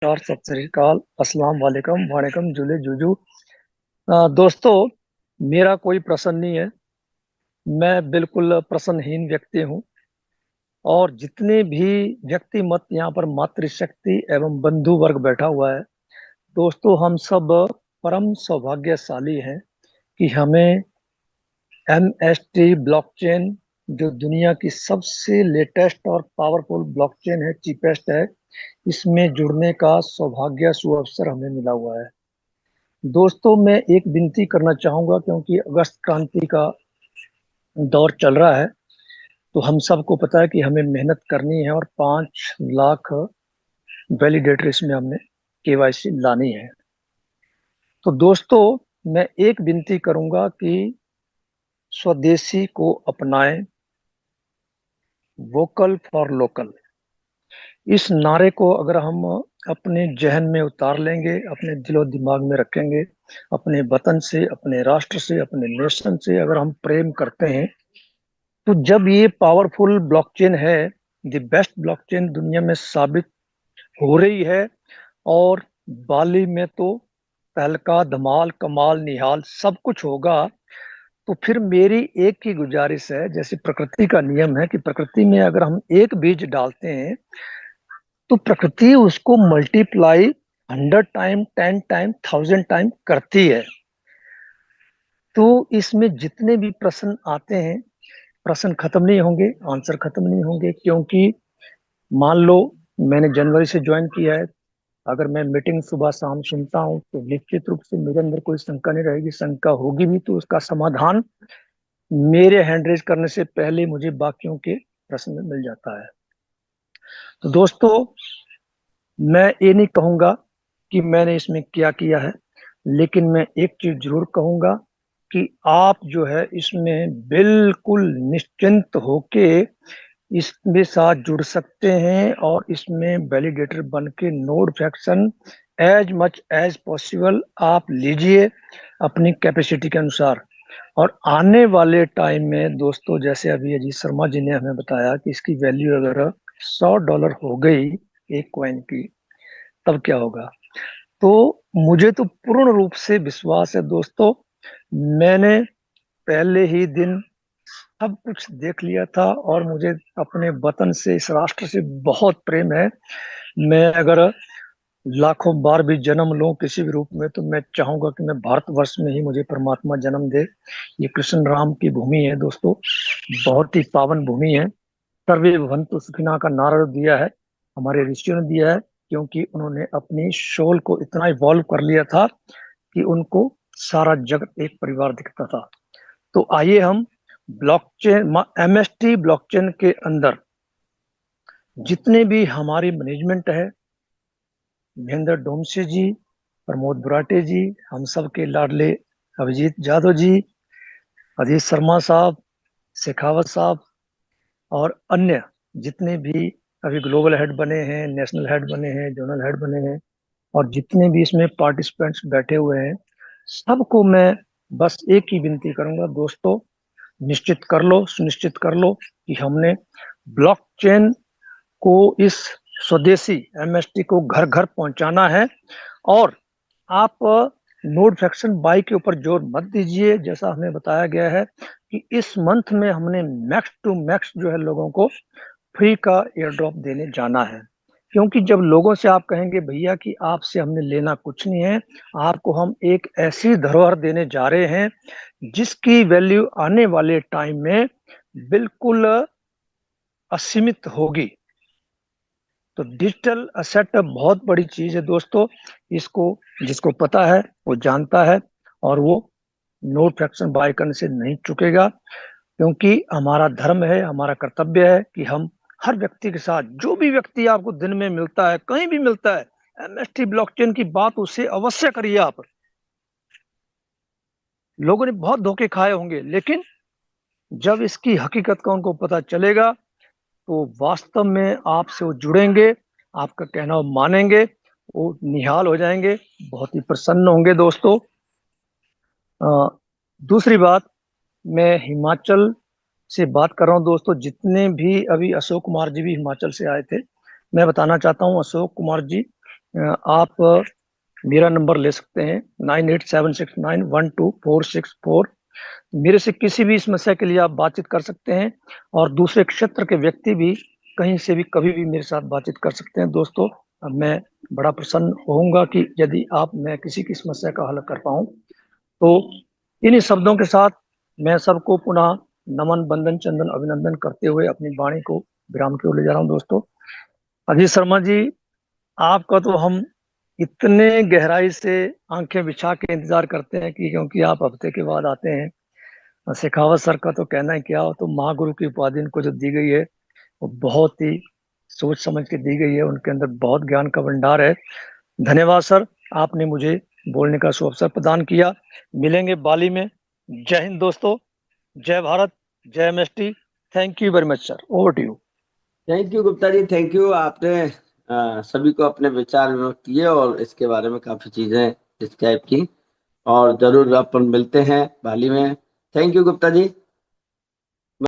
नमस्कार, सत श्री अकाल, अस्सलाम वालेकुम, वालेकुम जुले जुजू। दोस्तों, मेरा कोई प्रश्न नहीं है। मैं बिल्कुल प्रश्नहीन व्यक्ति हूँ। और जितने भी व्यक्ति मत यहाँ पर मातृशक्ति एवं बंधु वर्ग बैठा हुआ है, दोस्तों हम सब परम सौभाग्यशाली हैं कि हमें MST ब्लॉकचेन, जो दुनिया की सबसे लेटेस्ट और पावरफुल ब्लॉकचेन है, चीपेस्ट है, इसमें जुड़ने का सौभाग्य सुअवसर हमें मिला हुआ है। दोस्तों, मैं एक विनती करना चाहूंगा, क्योंकि अगस्त क्रांति का दौर चल रहा है। तो हम सबको पता है कि हमें मेहनत करनी है और 5 लाख वैलिडेटर इसमें हमने KYC लानी है। तो दोस्तों, मैं एक विनती करूंगा कि स्वदेशी को अपनाएं, वोकल फॉर लोकल। इस नारे को अगर हम अपने जहन में उतार लेंगे, अपने दिलो दिमाग में रखेंगे, अपने वतन से, अपने राष्ट्र से, अपने नेशन से अगर हम प्रेम करते हैं, तो जब ये पावरफुल ब्लॉकचेन है, द बेस्ट ब्लॉकचेन दुनिया में साबित हो रही है, और बाली में तो तहलका धमाल कमाल निहाल सब कुछ होगा, तो फिर मेरी एक ही गुजारिश है, जैसे प्रकृति का नियम है कि प्रकृति में अगर हम एक बीज डालते हैं, तो प्रकृति उसको मल्टीप्लाई 100 टाइम, 10 टाइम, 1000 टाइम करती है। तो इसमें जितने भी प्रश्न आते हैं, प्रश्न खत्म नहीं होंगे, आंसर खत्म नहीं होंगे, क्योंकि मान लो मैंने जनवरी से ज्वाइन किया है। अगर मैं मीटिंग सुबह शाम सुनता हूँ, तो निश्चित रूप से मेरे अंदर कोई शंका नहीं रहेगी। शंका होगी भी तो उसका समाधान मेरे हैंड रेज करने से पहले मुझे बाकियों के प्रश्न में मिल जाता है। तो दोस्तों, मैं ये नहीं कहूंगा कि मैंने इसमें क्या किया है, लेकिन मैं एक चीज जरूर कहूंगा कि आप जो है इसमें बिल्कुल निश्चिंत होके इसमें साथ जुड़ सकते हैं, और इसमें वैलिडेटर बन के node fraction as much as possible आप लीजिए अपनी कैपेसिटी के अनुसार। और आने वाले टाइम में दोस्तों, जैसे अभी अजीत शर्मा जी ने हमें बताया कि इसकी वैल्यू अगर $100 हो गई एक कॉइन की, तब क्या होगा। तो मुझे तो पूर्ण रूप से विश्वास है दोस्तों। मैंने पहले ही दिन सब कुछ देख लिया था, और मुझे अपने वतन से, इस राष्ट्र से बहुत प्रेम है। मैं अगर लाखों बार भी जन्म लूं किसी भी रूप में, तो मैं चाहूंगा कि मैं भारतवर्ष में ही मुझे परमात्मा जन्म दे। ये कृष्ण राम की भूमि है दोस्तों, बहुत ही पावन भूमि है। सर्वे भवन्तु सुखिनः का नारा दिया है, हमारे ऋषियों ने दिया है, क्योंकि उन्होंने अपनी सोल को इतना इवॉल्व कर लिया था कि उनको सारा जगत एक परिवार दिखता था। तो आइए हम ब्लॉकचेन, MST ब्लॉकचेन के अंदर जितने भी हमारी मैनेजमेंट है, महेंद्र डोमसे जी, प्रमोद बुराटे जी, हम सब के लाडले अभिजीत जादव जी, अजीत शर्मा साहब, शेखावत साहब, और अन्य जितने भी अभी ग्लोबल हेड बने हैं, नेशनल हेड बने हैं, जोनल हेड बने हैं, और जितने भी इसमें पार्टिसिपेंट्स बैठे हुए हैं, सबको मैं बस एक ही विनती करूंगा, दोस्तों निश्चित कर लो, सुनिश्चित कर लो कि हमने ब्लॉकचेन को, इस स्वदेशी MST को घर घर पहुंचाना है। और आप नोड फ्रैक्शन बाई के ऊपर जोर मत दीजिए। जैसा हमें बताया गया है कि इस मंथ में हमने मैक्स टू मैक्स जो है लोगों को फ्री का एयर ड्रॉप देने जाना है। क्योंकि जब लोगों से आप कहेंगे भैया कि आपसे हमने लेना कुछ नहीं है, आपको हम एक ऐसी धरोहर देने जा रहे हैं जिसकी वैल्यू आने वाले टाइम में बिल्कुल असीमित होगी। तो डिजिटल असेट बहुत बड़ी चीज है दोस्तों। इसको जिसको पता है वो जानता है, और वो नो फ्रैक्शन बाय करने से नहीं चुकेगा। क्योंकि हमारा धर्म है, हमारा कर्तव्य है कि हम हर व्यक्ति के साथ, जो भी व्यक्ति आपको दिन में मिलता है, कहीं भी मिलता है, MST ब्लॉकचेन की बात उससे अवश्य करिए आप। लोगों ने बहुत धोखे खाए होंगे, लेकिन जब इसकी हकीकत का उनको पता चलेगा, तो वास्तव में आपसे वो जुड़ेंगे, आपका कहना वो मानेंगे, वो निहाल हो जाएंगे, बहुत ही प्रसन्न होंगे दोस्तों। दूसरी बात, मैं हिमाचल से बात कर रहा हूँ दोस्तों। जितने भी अभी अशोक कुमार जी भी हिमाचल से आए थे, मैं बताना चाहता हूँ अशोक कुमार जी, आप मेरा नंबर ले सकते हैं 9876912464। मेरे से किसी भी समस्या के लिए आप बातचीत कर सकते हैं, और दूसरे क्षेत्र के व्यक्ति भी कहीं से भी कभी भी मेरे साथ बातचीत कर सकते हैं। दोस्तों, मैं बड़ा प्रसन्न होऊंगा कि यदि मैं किसी की समस्या का हल कर पाऊं। तो इन्हीं शब्दों के साथ मैं सबको पुनः नमन, बंदन, चंदन, अभिनंदन करते हुए अपनी वाणी को विराम की ओर ले जा रहा हूं। दोस्तों, अजीत शर्मा जी, आपका तो हम इतने गहराई से आंखें बिछा के इंतजार करते हैं कि क्योंकि आप हफ्ते के बाद आते हैं। शेखावत सर का तो कहना है क्या हो, तो महागुरु की उपाधि इनको जो दी गई है वो बहुत ही सोच समझ के दी गई है। उनके अंदर बहुत ज्ञान का भंडार है। धन्यवाद सर, आपने मुझे बोलने का अवसर प्रदान किया। मिलेंगे बाली में। जय हिंद दोस्तों, जय भारत, जय MST. Thank you very much sir, over to you. Thank you Gupta ji, thank you. आपने सभी को अपने विचार व्यक्त किए और इसके बारे में काफी चीजें डिस्क्राइब की, और जरूर अपन मिलते हैं बाली में। Thank you Gupta ji.